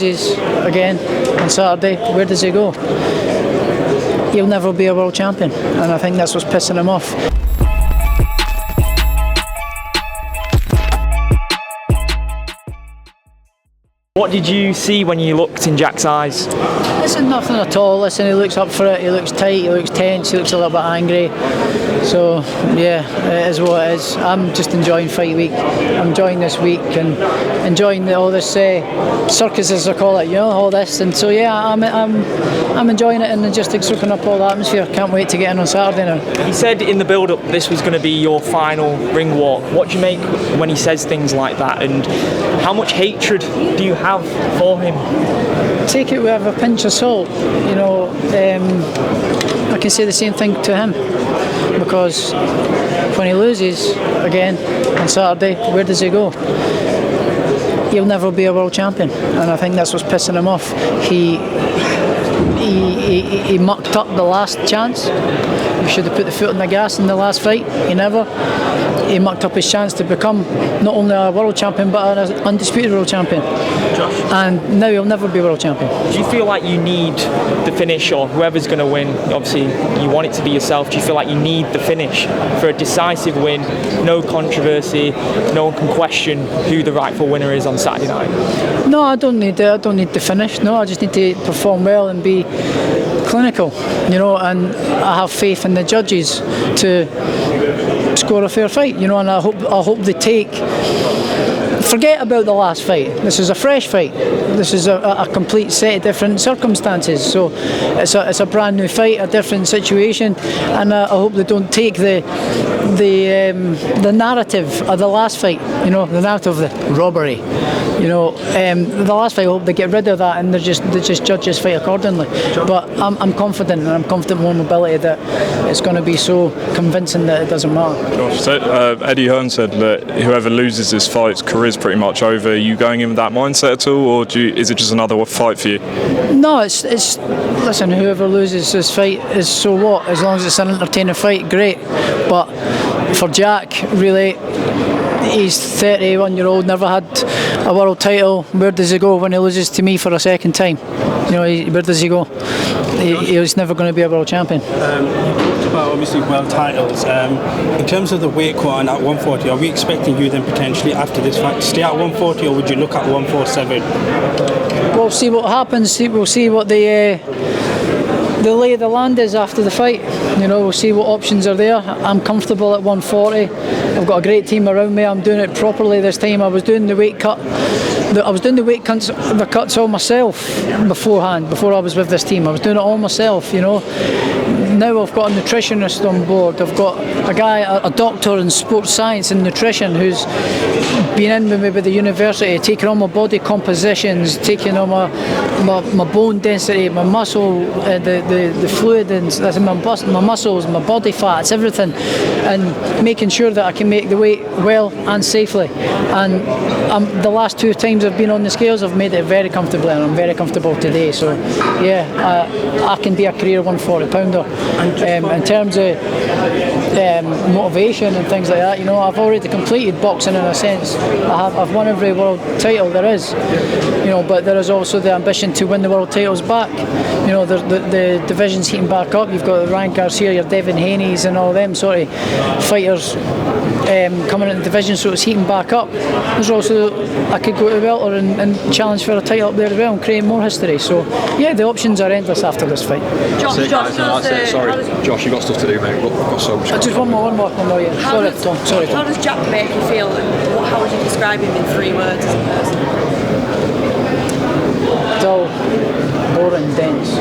loses again on Saturday, where does he go? He'll never be a world champion, and I think that's what's pissing him off. What did you see when you looked in Jack's eyes? Listen, nothing at all. Listen, he looks up for it, he looks tight, he looks tense, he looks a little bit angry. So, yeah, it is what it is. I'm just enjoying fight week. I'm enjoying this week and enjoying all this circus, as I call it, all this. And so, yeah, I'm enjoying it and just soaking up all the atmosphere. Can't wait to get in on Saturday now. He said in the build-up this was going to be your final ring walk. What do you make when he says things like that, and how much hatred do you have for him? Take it with a pinch of salt. I can say the same thing to him, because when he loses again on Saturday, where does he go? He'll never be a world champion, and I think that's what's pissing him off. He mucked up the last chance. He should have put the foot on the gas in the last fight. He mucked up his chance to become not only a world champion but an undisputed world champion. Josh, and now he'll never be world champion. Do you feel like you need the finish, or whoever's going to win? Obviously, you want it to be yourself. Do you feel like you need the finish for a decisive win? No controversy. No one can question who the rightful winner is on Saturday night. No, I don't need the finish. No, I just need to perform well and be clinical, and I have faith in the judges to score a fair fight, and I hope they forget about the last fight. This is a fresh fight. This is a complete set of different circumstances. So it's a brand new fight, a different situation, and I hope they don't take the narrative of the last fight. The narrative of the robbery. The last fight, I hope they get rid of that and they just judge this fight accordingly. But I'm confident, and I'm confident in my ability that it's going to be so convincing that it doesn't matter. Josh, so, Eddie Hearn said that whoever loses this fight's career's pretty much over. Are you going in with that mindset at all, or is it just another fight for you? No, it's listen, whoever loses this fight is so what? As long as it's an entertaining fight, great. But for Jack, really, he's 31-year-old, never had a world title. Where does he go when he loses to me for a second time? Where does he go? He's never going to be a world champion. You talked about obviously world titles. In terms of the weight cut at 140, are we expecting you then potentially after this fight to stay at 140, or would you look at 147? We'll see what happens. We'll see what the lay of the land is after the fight. We'll see what options are there. I'm comfortable at 140. I've got a great team around me. I'm doing it properly this time. I was doing the weight cut. I was doing the cuts all myself beforehand. Before I was with this team, I was doing it all myself. Now I've got a nutritionist on board. I've got a guy, a doctor in sports science and nutrition, who's been in with me with the university, taking all my body compositions, taking all my bone density, my muscle, the fluid in my muscles, my body fats, everything, and making sure that I can make the weight well and safely. And the last two times I've been on the scales, I've made it very comfortably, and I'm very comfortable today. So yeah, I can be a career 140 pounder. In terms of motivation and things like that, I've already completed boxing in a sense. I've won every world title there is, but there is also the ambition to win the world titles back. The division's heating back up. You've got Ryan Garcia, your Devin Haney's and all them sort of fighters coming in the division, so it's heating back up. There's also, I could go to welter and challenge for a title up there as well and create more history. So yeah, the options are endless after this fight. Josh, you've got stuff to do, mate. We've got so much. Just one more. Yeah. Sorry. How does Jack make you feel, and how would you describe him in 3 words as a person? Dull, boring, dense.